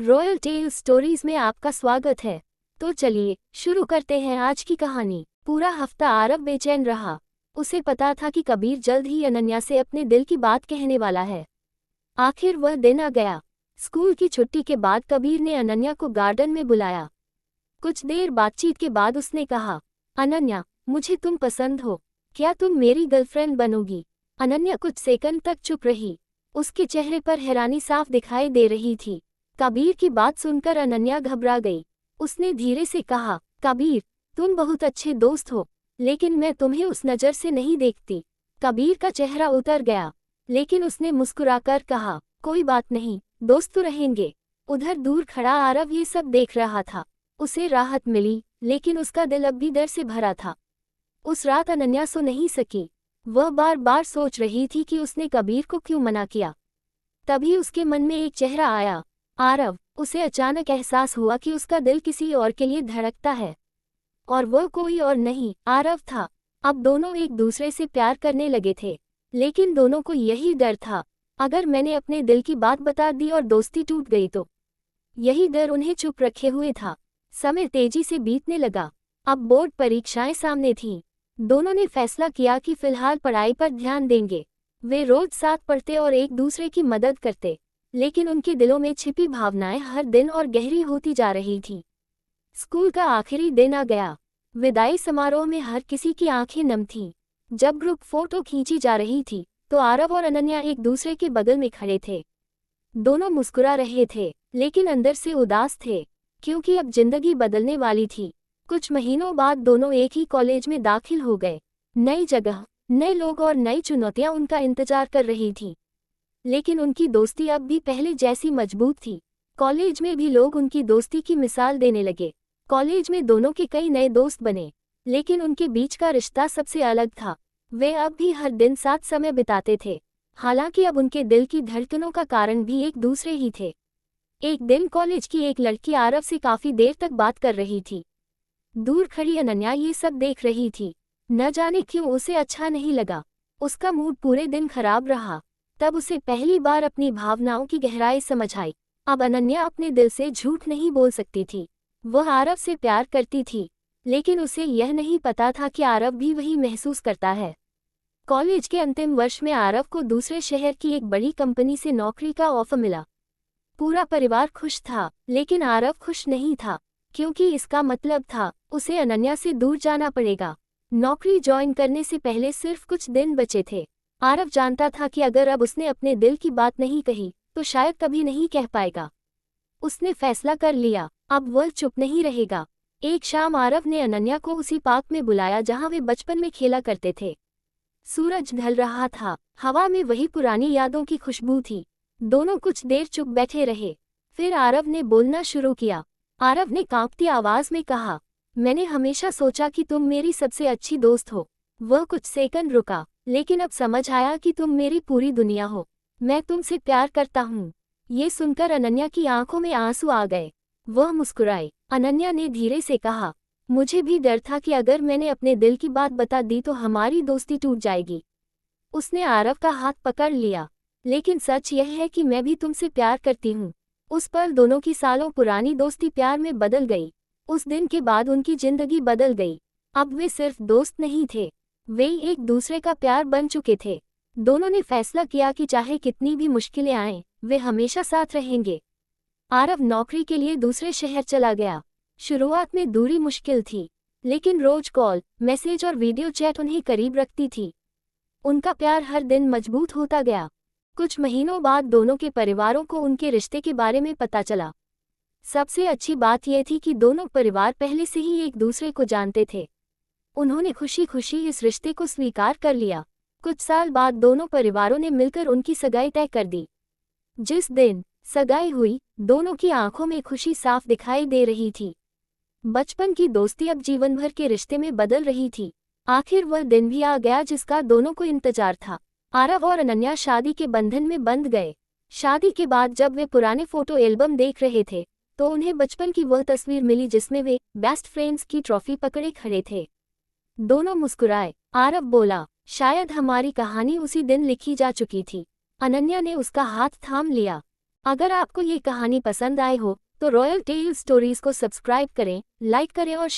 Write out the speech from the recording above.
Royal tell stories में आपका स्वागत है। तो चलिए शुरू करते हैं आज की कहानी। पूरा हफ्ता आरव बेचैन रहा। उसे पता था कि कबीर जल्द ही अनन्या से अपने दिल की बात कहने वाला है। आखिर वह दिन आ गया। स्कूल की छुट्टी के बाद कबीर ने अनन्या को गार्डन में बुलाया। कुछ देर बातचीत के बाद उसने कहा, अनन्या, मुझे तुम पसंद हो। क्या तुम मेरी गर्लफ्रेंड बनोगी? अनन्या कुछ सेकंड तक चुप रही। उसके चेहरे पर हैरानी साफ दिखाई दे रही थी। कबीर की बात सुनकर अनन्या घबरा गई। उसने धीरे से कहा, कबीर, तुम बहुत अच्छे दोस्त हो, लेकिन मैं तुम्हें उस नज़र से नहीं देखती। कबीर का चेहरा उतर गया, लेकिन उसने मुस्कुराकर कहा, कोई बात नहीं, दोस्त तो रहेंगे। उधर दूर खड़ा आरव ये सब देख रहा था। उसे राहत मिली, लेकिन उसका दिल अब भी डर से भरा था। उस रात अनन्या सो नहीं सकी। वह बार बार सोच रही थी कि उसने कबीर को क्यों मना किया। तभी उसके मन में एक चेहरा आया, आरव। उसे अचानक एहसास हुआ कि उसका दिल किसी और के लिए धड़कता है, और वह कोई और नहीं, आरव था। अब दोनों एक दूसरे से प्यार करने लगे थे, लेकिन दोनों को यही डर था, अगर मैंने अपने दिल की बात बता दी और दोस्ती टूट गई तो। यही डर उन्हें चुप रखे हुए था। समय तेजी से बीतने लगा। अब बोर्ड परीक्षाएं सामने थीं। दोनों ने फैसला किया कि फिलहाल पढ़ाई पर ध्यान देंगे। वे रोज साथ पढ़ते और एक दूसरे की मदद करते, लेकिन उनके दिलों में छिपी भावनाएं हर दिन और गहरी होती जा रही थीं। स्कूल का आखिरी दिन आ गया। विदाई समारोह में हर किसी की आंखें नम थीं। जब ग्रुप फोटो खींची जा रही थी, तो आरव और अनन्या एक दूसरे के बगल में खड़े थे। दोनों मुस्कुरा रहे थे, लेकिन अंदर से उदास थे, क्योंकि अब जिंदगी बदलने वाली थी। कुछ महीनों बाद दोनों एक ही कॉलेज में दाखिल हो गए। नई जगह, नए लोग और नई चुनौतियां उनका इंतजार कर रही थीं। लेकिन उनकी दोस्ती अब भी पहले जैसी मजबूत थी। कॉलेज में भी लोग उनकी दोस्ती की मिसाल देने लगे। कॉलेज में दोनों के कई नए दोस्त बने, लेकिन उनके बीच का रिश्ता सबसे अलग था। वे अब भी हर दिन साथ समय बिताते थे, हालांकि अब उनके दिल की धड़कनों का कारण भी एक दूसरे ही थे। एक दिन कॉलेज की एक लड़की आरव से काफी देर तक बात कर रही थी। दूर खड़ी अनन्या ये सब देख रही थी। न जाने क्यों उसे अच्छा नहीं लगा। उसका मूड पूरे दिन खराब रहा। तब उसे पहली बार अपनी भावनाओं की गहराई समझ आई। अब अनन्या अपने दिल से झूठ नहीं बोल सकती थी। वह आरव से प्यार करती थी, लेकिन उसे यह नहीं पता था कि आरव भी वही महसूस करता है। कॉलेज के अंतिम वर्ष में आरव को दूसरे शहर की एक बड़ी कंपनी से नौकरी का ऑफर मिला। पूरा परिवार खुश था, लेकिन आरव खुश नहीं था, क्योंकि इसका मतलब था उसे अनन्या से दूर जाना पड़ेगा। नौकरी ज्वाइन करने से पहले सिर्फ कुछ दिन बचे थे। आरव जानता था कि अगर अब उसने अपने दिल की बात नहीं कही, तो शायद कभी नहीं कह पाएगा। उसने फैसला कर लिया, अब वह चुप नहीं रहेगा। एक शाम आरव ने अनन्या को उसी पार्क में बुलाया जहां वे बचपन में खेला करते थे। सूरज ढल रहा था, हवा में वही पुरानी यादों की खुशबू थी। दोनों कुछ देर चुप बैठे रहे। फिर आरव ने बोलना शुरू किया। आरव ने कांपती आवाज में कहा, मैंने हमेशा सोचा कि तुम मेरी सबसे अच्छी दोस्त हो। वह कुछ सेकंड रुका, लेकिन अब समझ आया कि तुम मेरी पूरी दुनिया हो। मैं तुमसे प्यार करता हूँ। ये सुनकर अनन्या की आंखों में आंसू आ गए। वह मुस्कुराई। अनन्या ने धीरे से कहा, मुझे भी डर था कि अगर मैंने अपने दिल की बात बता दी तो हमारी दोस्ती टूट जाएगी। उसने आरव का हाथ पकड़ लिया। लेकिन सच यह है कि मैं भी तुमसे प्यार करती हूँ। उस पल दोनों की सालों पुरानी दोस्ती प्यार में बदल गई। उस दिन के बाद उनकी जिंदगी बदल गई। अब वे सिर्फ दोस्त नहीं थे, वे एक दूसरे का प्यार बन चुके थे। दोनों ने फैसला किया कि चाहे कितनी भी मुश्किलें आएं, वे हमेशा साथ रहेंगे। आरव नौकरी के लिए दूसरे शहर चला गया। शुरुआत में दूरी मुश्किल थी, लेकिन रोज कॉल, मैसेज और वीडियो चैट उन्हें करीब रखती थी। उनका प्यार हर दिन मजबूत होता गया। कुछ महीनों बाद दोनों के परिवारों को उनके रिश्ते के बारे में पता चला। सबसे अच्छी बात यह थी कि दोनों परिवार पहले से ही एक दूसरे को जानते थे। उन्होंने खुशी खुशी इस रिश्ते को स्वीकार कर लिया। कुछ साल बाद दोनों परिवारों ने मिलकर उनकी सगाई तय कर दी। जिस दिन सगाई हुई, दोनों की आंखों में खुशी साफ दिखाई दे रही थी। बचपन की दोस्ती अब जीवन भर के रिश्ते में बदल रही थी। आखिर वह दिन भी आ गया जिसका दोनों को इंतजार था। आरव और अनन्या शादी के बंधन में बंध गए। शादी के बाद जब वे पुराने फोटो एल्बम देख रहे थे, तो उन्हें बचपन की वह तस्वीर मिली जिसमें वे बेस्ट फ्रेंड्स की ट्रॉफी पकड़े खड़े थे। दोनों मुस्कुराए। आरव बोला, शायद हमारी कहानी उसी दिन लिखी जा चुकी थी। अनन्या ने उसका हाथ थाम लिया। अगर आपको ये कहानी पसंद आई हो तो रॉयल टेल स्टोरीज को सब्सक्राइब करें, लाइक करें और